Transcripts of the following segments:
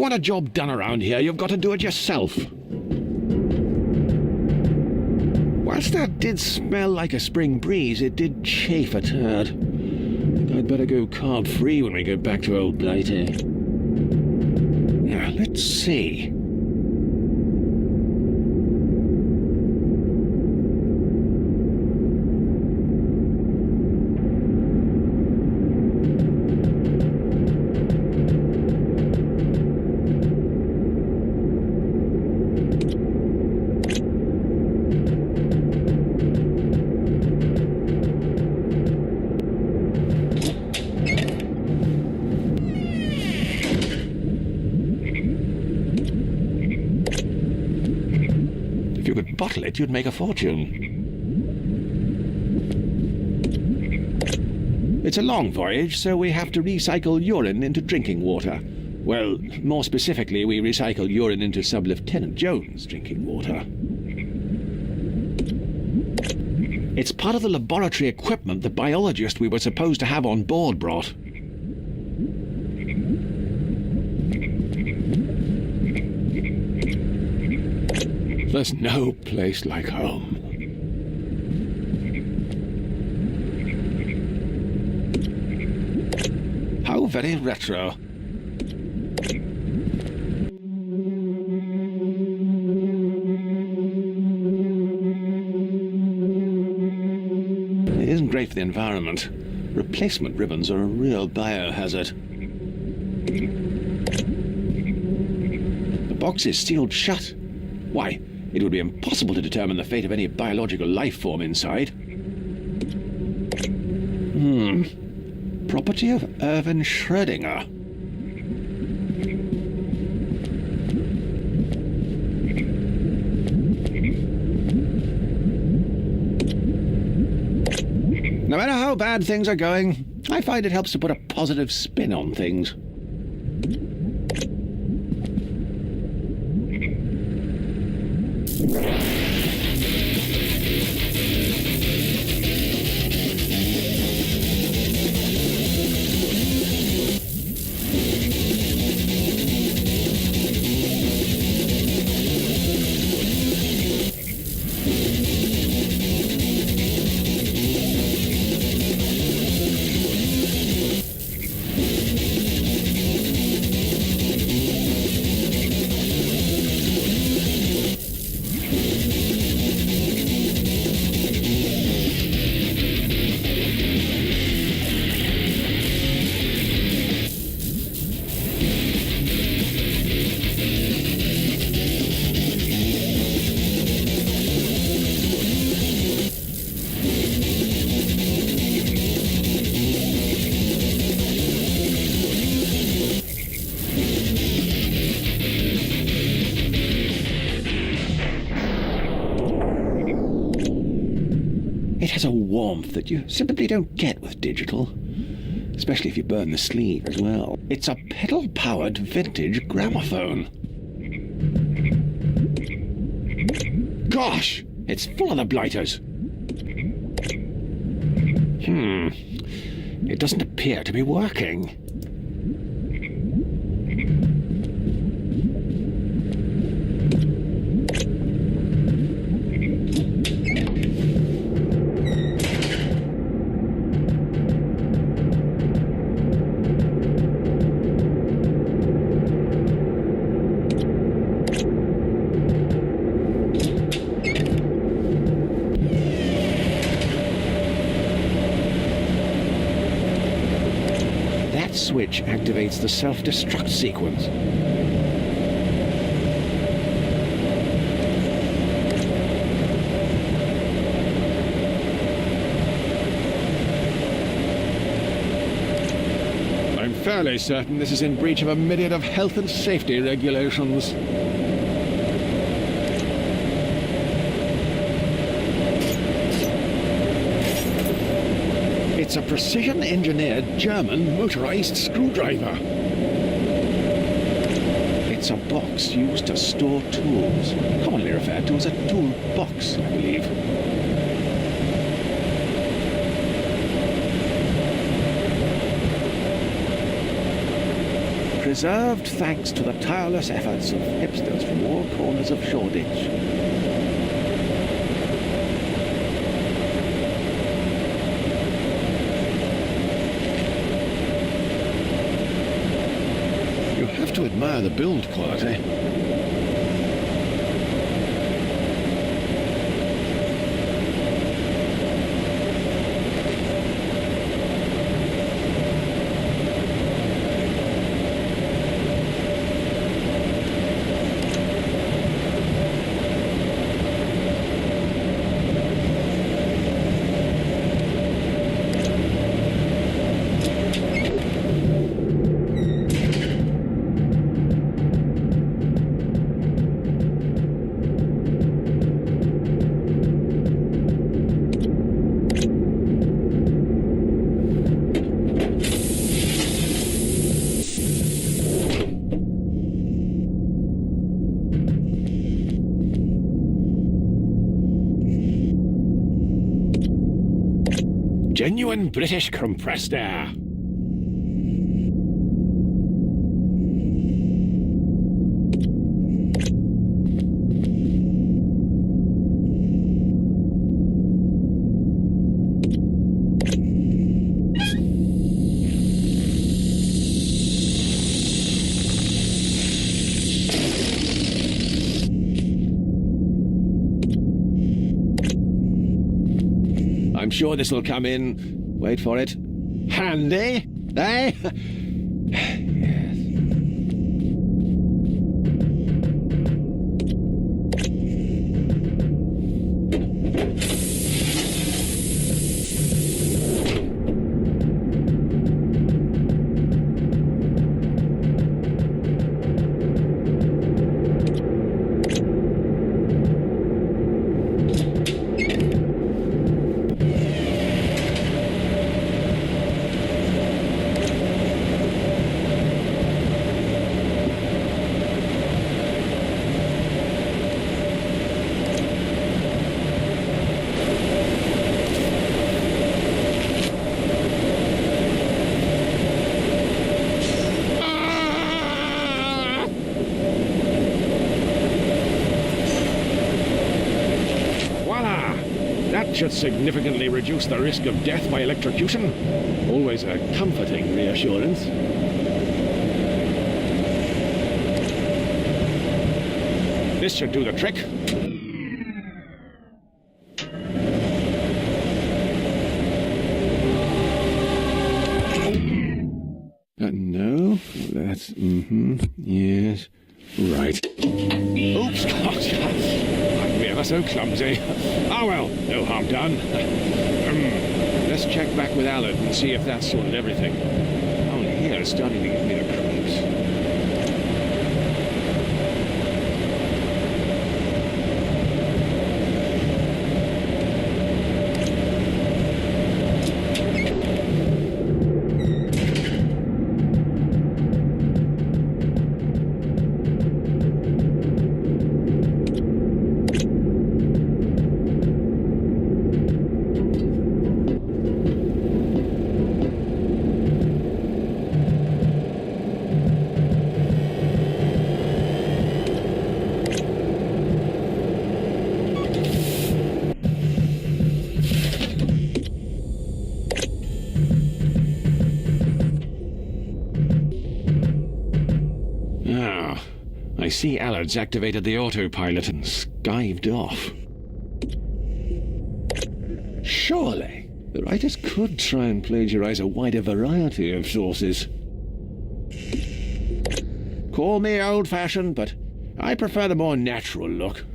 want a job done around here, you've got to do it yourself. Whilst that did smell like a spring breeze, it did chafe a turd. Think I'd better go carb-free when we get back to old Blighty. Now, let's see. If you could bottle it, you'd make a fortune. It's a long voyage, so we have to recycle urine into drinking water. Well, more specifically, we recycle urine into Sub-Lieutenant Jones' drinking water. It's part of the laboratory equipment the biologist we were supposed to have on board brought. There's no place like home. How very retro. It isn't great for the environment. Replacement ribbons are a real biohazard. The box is sealed shut. Why, it would be impossible to determine the fate of any biological life form inside. Property of Irvin Schrödinger. No matter how bad things are going, I find it helps to put a positive spin on things. It has a warmth that you simply don't get with digital, especially if you burn the sleeve as well. It's a pedal-powered vintage gramophone. Gosh, it's full of the blighters. It doesn't appear to be working. Switch activates the self-destruct sequence. I'm fairly certain this is in breach of a myriad of health and safety regulations. It's a precision-engineered German motorized screwdriver. It's a box used to store tools, commonly referred to as a tool box, I believe. deserved thanks to the tireless efforts of hipsters from all corners of Shoreditch. You have to admire the build quality. Genuine British compressed air. I'm sure this will come in, wait for it, handy, eh? Yes. Should significantly reduce the risk of death by electrocution. Always a comforting reassurance. This should do the trick. No, that's, yes, right. Oops, I'm ever so clumsy. Ah well, no harm done. Let's check back with Alan and see if that's sorted everything. Oh, here it's starting to give me the creeps. I see Allard's activated the autopilot and skived off. Surely, the writers could try and plagiarize a wider variety of sources. Call me old-fashioned, but I prefer the more natural look.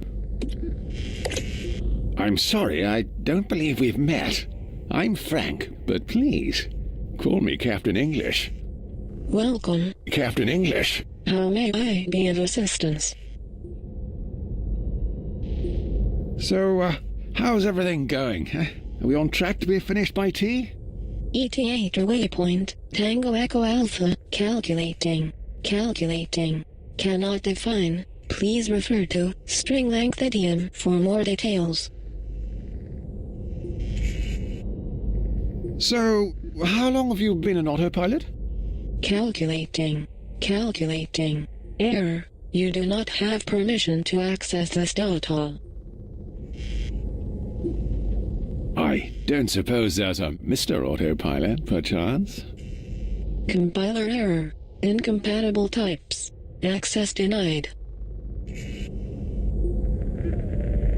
I'm sorry, I don't believe we've met. I'm Frank, but please, call me Captain English. Welcome. Captain English. How may I be of assistance? So, how's everything going? Are we on track to be finished by tea? ETA to waypoint, Tango Echo Alpha, calculating, cannot define, please refer to string length idiom for more details. So, how long have you been an autopilot? Calculating, Calculating. Error. You do not have permission to access this data. I don't suppose there's a Mr. Autopilot, perchance? Compiler error. Incompatible types. Access denied.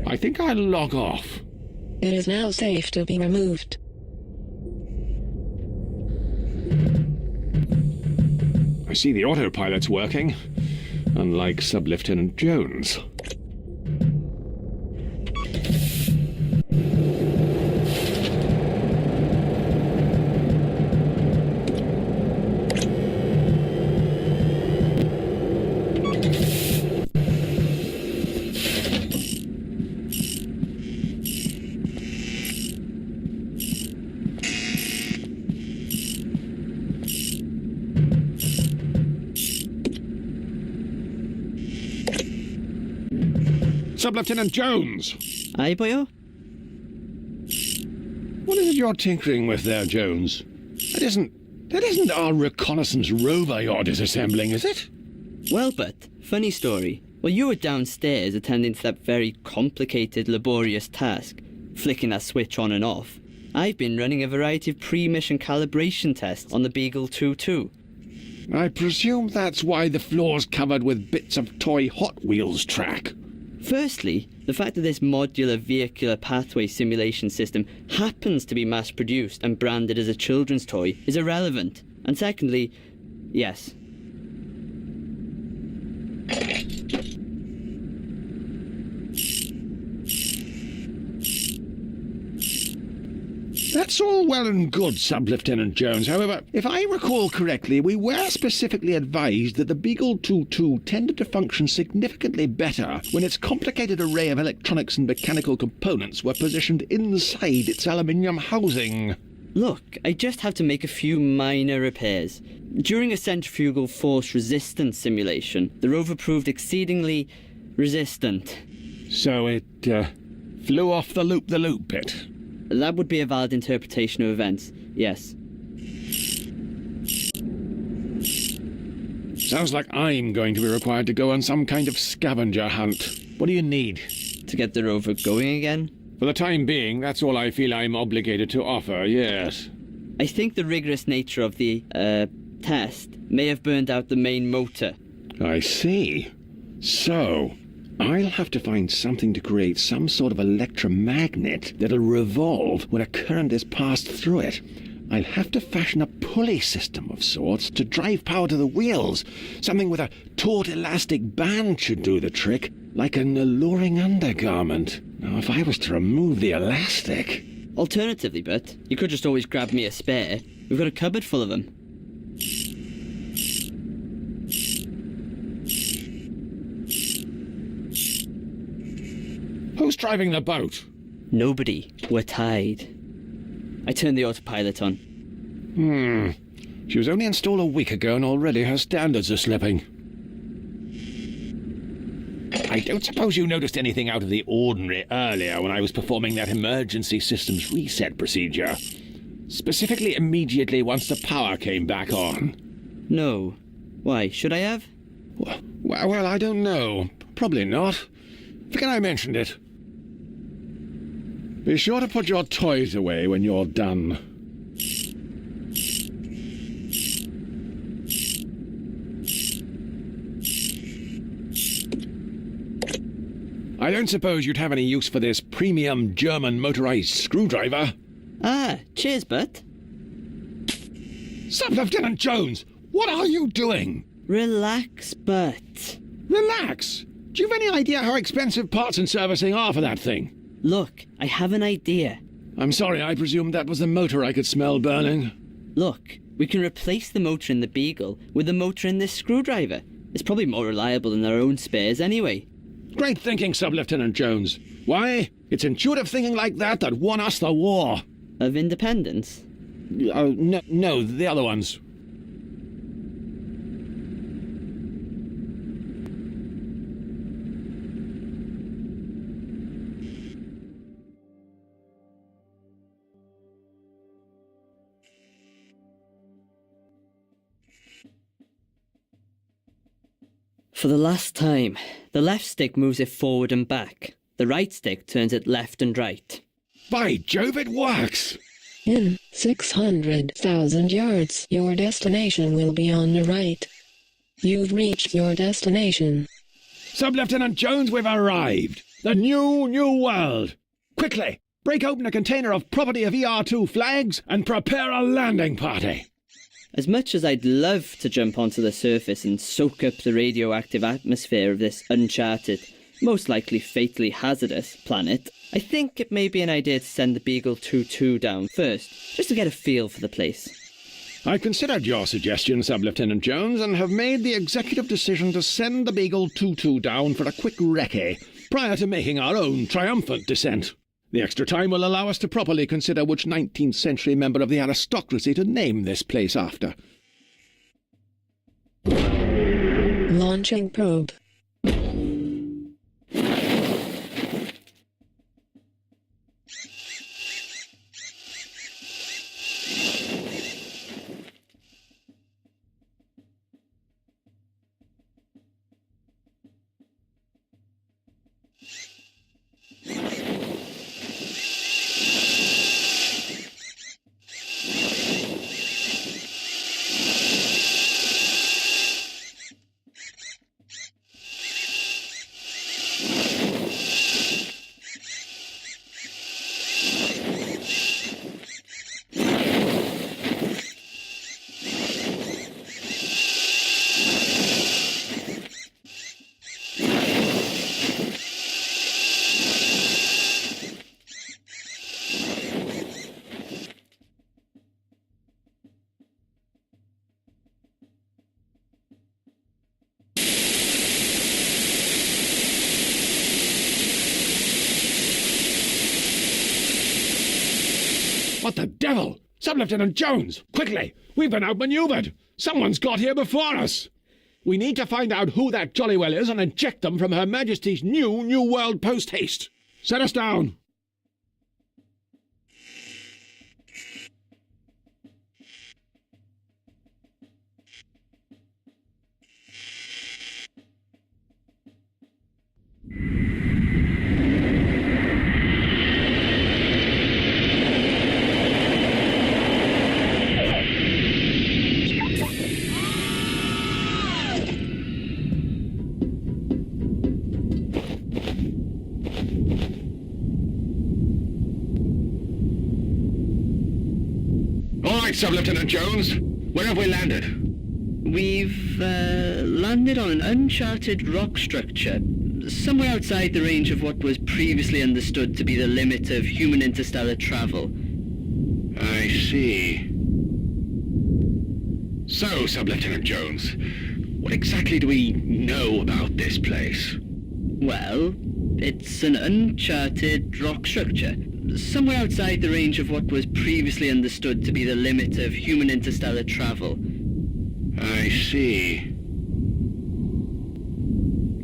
I think I'll log off. It is now safe to be removed. I see the autopilot's working, unlike Sub-Lieutenant Jones. Sub-Lieutenant Jones! Aye, boyo? What is it you're tinkering with there, Jones? That isn't our reconnaissance rover you're disassembling, is it? Well, but, funny story. While you were downstairs attending to that very complicated, laborious task, flicking that switch on and off, I've been running a variety of pre-mission calibration tests on the Beagle 2-2. I presume that's why the floor's covered with bits of toy Hot Wheels track. Firstly, the fact that this modular vehicular pathway simulation system happens to be mass-produced and branded as a children's toy is irrelevant. And secondly, yes. That's all well and good, Sub-Lieutenant Jones. However, if I recall correctly, we were specifically advised that the Beagle 2-2 tended to function significantly better when its complicated array of electronics and mechanical components were positioned inside its aluminium housing. Look, I just have to make a few minor repairs. During a centrifugal force resistance simulation, the rover proved exceedingly resistant. So it flew off the loop bit. That would be a valid interpretation of events, yes. Sounds like I'm going to be required to go on some kind of scavenger hunt. What do you need? To get the rover going again? For the time being, that's all I feel I'm obligated to offer, yes. I think the rigorous nature of the, test may have burned out the main motor. I see. So, I'll have to find something to create some sort of electromagnet that'll revolve when a current is passed through it. I'll have to fashion a pulley system of sorts to drive power to the wheels. Something with a taut elastic band should do the trick, like an alluring undergarment. Now, if I was to remove the elastic... Alternatively, but you could just always grab me a spare. We've got a cupboard full of them. Who's driving the boat? Nobody. We're tied. I turned the autopilot on. She was only installed a week ago and already her standards are slipping. I don't suppose you noticed anything out of the ordinary earlier when I was performing that emergency systems reset procedure. Specifically immediately once the power came back on. No. Why, should I have? Well, I don't know. Probably not. Forget I mentioned it. Be sure to put your toys away when you're done. I don't suppose you'd have any use for this premium German motorized screwdriver. Ah, cheers, Bert. Sub-Lieutenant Jones, what are you doing? Relax, Bert. Relax. Do you have any idea how expensive parts and servicing are for that thing? Look, I have an idea. I'm sorry, I presumed that was the motor I could smell burning. Look, we can replace the motor in the Beagle with the motor in this screwdriver. It's probably more reliable than our own spares anyway. Great thinking, Sub-Lieutenant Jones. Why? It's intuitive thinking like that that won us the war. Of independence? No, the other ones. For the last time, the left stick moves it forward and back. The right stick turns it left and right. By Jove, it works! In 600,000 yards, your destination will be on the right. You've reached your destination. Sub-Lieutenant Jones, we've arrived! The new world! Quickly, break open a container of property of ER2 flags and prepare a landing party! As much as I'd love to jump onto the surface and soak up the radioactive atmosphere of this uncharted, most likely fatally hazardous planet, I think it may be an idea to send the Beagle 2-2 down first, just to get a feel for the place. I considered your suggestion, Sub-Lieutenant Jones, and have made the executive decision to send the Beagle 2-2 down for a quick recce, prior to making our own triumphant descent. The extra time will allow us to properly consider which 19th century member of the aristocracy to name this place after. Launching probe. What the devil? Sub-Lieutenant Jones, quickly! We've been outmaneuvered! Someone's got here before us! We need to find out who that jolly well is and eject them from Her Majesty's new world post-haste. Set us down! Sub-Lieutenant Jones, where have we landed? We've landed on an uncharted rock structure, somewhere outside the range of what was previously understood to be the limit of human interstellar travel. I see. So, Sub-Lieutenant Jones, what exactly do we know about this place? Well, it's an uncharted rock structure, somewhere outside the range of what was previously understood to be the limit of human interstellar travel. I see.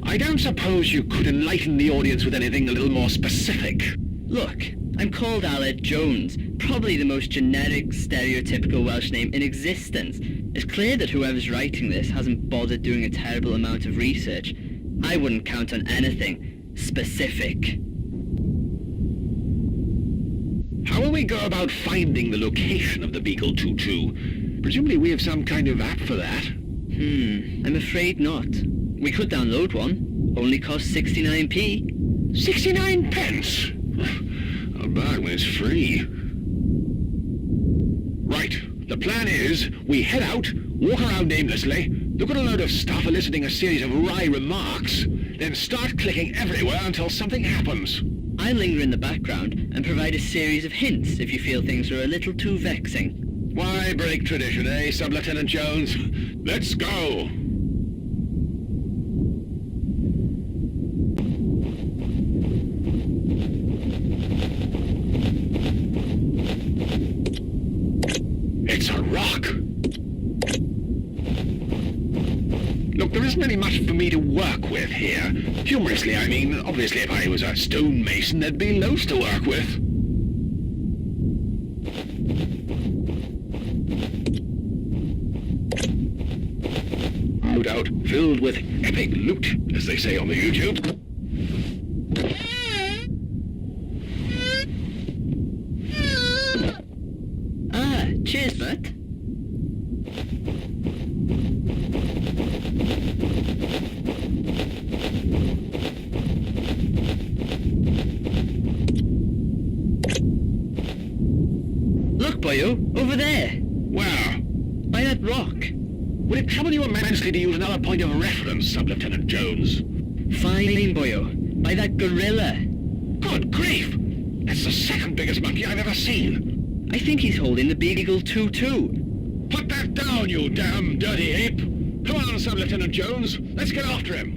I don't suppose you could enlighten the audience with anything a little more specific? Look, I'm called Aled Jones, probably the most generic, stereotypical Welsh name in existence. It's clear that whoever's writing this hasn't bothered doing a terrible amount of research. I wouldn't count on anything specific. How will we go about finding the location of the Beagle 2-2? Presumably we have some kind of app for that. I'm afraid not. We could download one. Only costs 69p. 69 pence? I'll buy when it's free. Right, the plan is we head out, walk around aimlessly, look at a load of stuff eliciting a series of wry remarks, then start clicking everywhere until something happens. I'll linger in the background and provide a series of hints if you feel things are a little too vexing. Why break tradition, eh, Sub-Lieutenant Jones? Let's go! It's a rock! Look, there isn't really much for me to work with here. Humorously, I mean. Obviously, if I was a stonemason, there'd be loads to work with. loadout filled with epic loot, as they say on the YouTube. Ah, cheers, Butt. Look, boyo, over there. Where? By that rock. Would it trouble you immensely to use another point of reference, Sub-Lieutenant Jones? Fine, boyo. By that gorilla. Good grief! That's the second biggest monkey I've ever seen. I think he's holding the Beagle 2-2. Put that down, you damn dirty ape! Come on, Sub-Lieutenant Jones. Let's get after him.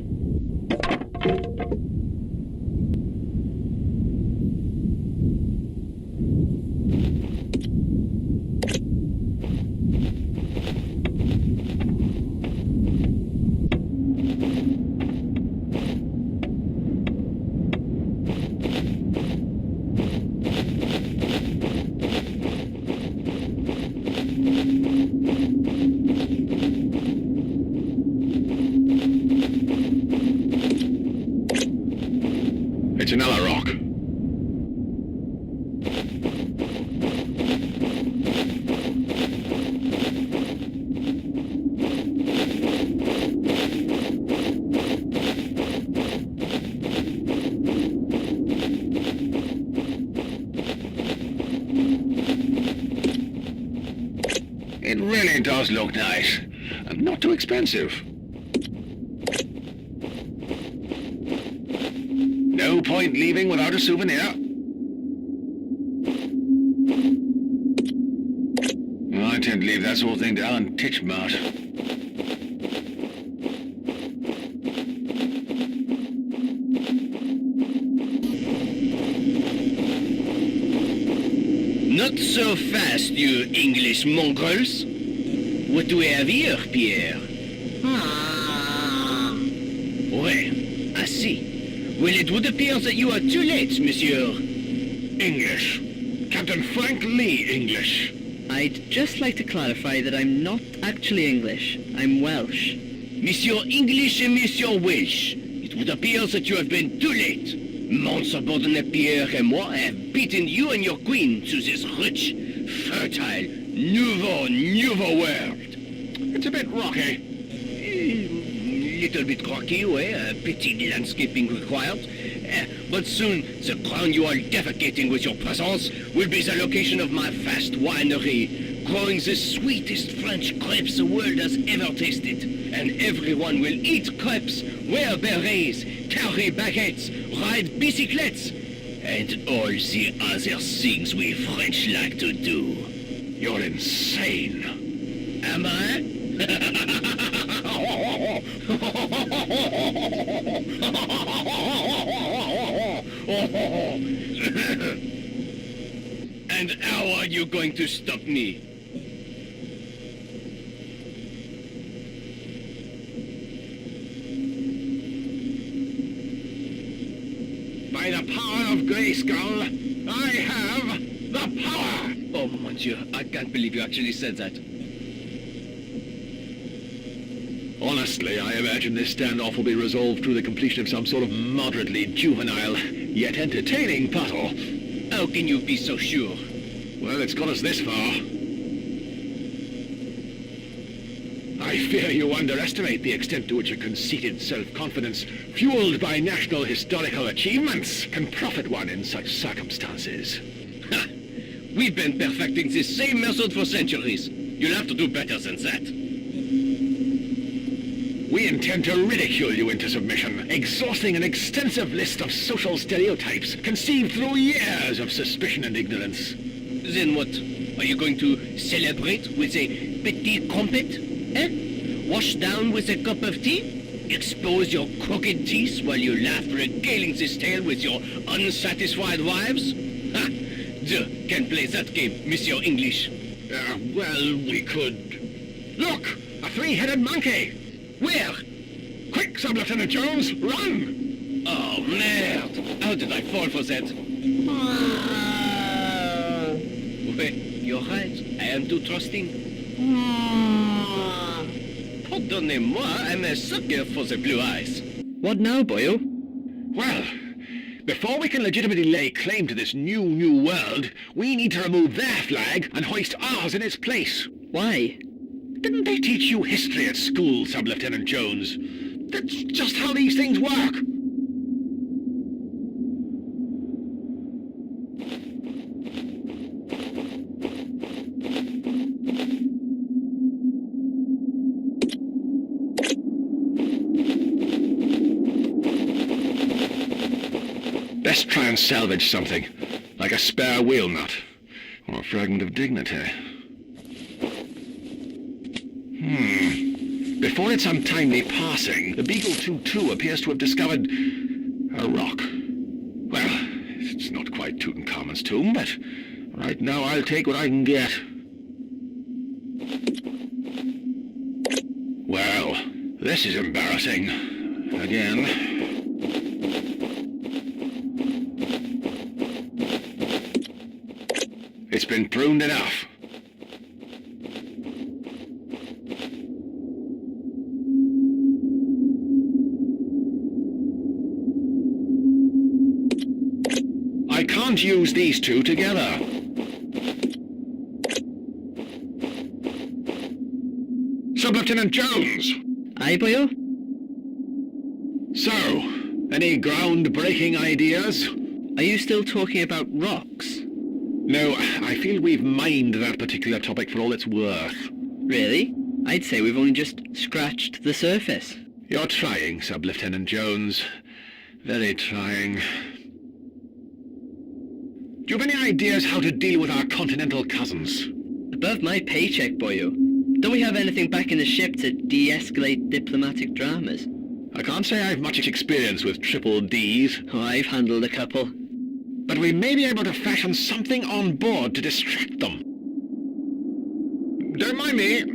It's another rock. It really does look nice, and not too expensive. No point leaving without a souvenir. I tend to leave that sort of thing to Alan Titchmart. Not so fast, you English mongrels. What do we have here, Pierre? Ouais, I see. Well, it would appear that you are too late, monsieur. English. Captain Frank Lee English. I'd just like to clarify that I'm not actually English. I'm Welsh. Monsieur English and Monsieur Welsh. It would appear that you have been too late. Mon subordinate Pierre and moi have beaten you and your queen to this rich, fertile, nouveau world. It's a bit rocky. Little bit rocky, ouais, a petit landscaping required. But soon, the ground you are defecating with your presence will be the location of my vast winery, growing the sweetest French crepes the world has ever tasted. And everyone will eat crepes, wear berets, carry baguettes, ride bicyclettes, and all the other things we French like to do. You're insane. Am I? And how are you going to stop me? By the power of Grayskull, I have the power! Oh, mon Dieu, I can't believe you actually said that. Honestly, I imagine this standoff will be resolved through the completion of some sort of moderately juvenile, yet entertaining puzzle. How can you be so sure? Well, it's got us this far. I fear you underestimate the extent to which a conceited self-confidence, fueled by national historical achievements, can profit one in such circumstances. Ha! We've been perfecting this same method for centuries. You'll have to do better than that. We intend to ridicule you into submission, exhausting an extensive list of social stereotypes conceived through years of suspicion and ignorance. Then what? Are you going to celebrate with a petit crumpet? Eh? Wash down with a cup of tea? Expose your crooked teeth while you laugh regaling this tale with your unsatisfied wives? Ha! Je can play that game, Monsieur English. Well, we could... Look! A three-headed monkey! Where? Quick, Sub-Lieutenant Jones, run! Oh, merde! How did I fall for that? Wait, you're right. I am too trusting. Pardonnez-moi, I'm a sucker for the blue eyes. What now, boyo? Well, before we can legitimately lay claim to this new world, we need to remove their flag and hoist ours in its place. Why? Didn't they teach you history at school, Sub-Lieutenant Jones? That's just how these things work. Best try and salvage something, like a spare wheel nut, or a fragment of dignity. Before its untimely passing, the Beagle 2-2 appears to have discovered a rock. Well, it's not quite Tutankhamun's tomb, but right now I'll take what I can get. Well, this is embarrassing. Again. It's been pruned enough. I can't use these two together. Sub-Lieutenant Jones! Aye, boyo? So, any groundbreaking ideas? Are you still talking about rocks? No, I feel we've mined that particular topic for all it's worth. Really? I'd say we've only just scratched the surface. You're trying, Sub-Lieutenant Jones. Very trying. Do you have any ideas how to deal with our continental cousins? Above my paycheck, boyo. Don't we have anything back in the ship to de-escalate diplomatic dramas? I can't say I've much experience with triple Ds. Oh, I've handled a couple. But we may be able to fashion something on board to distract them. Don't mind me.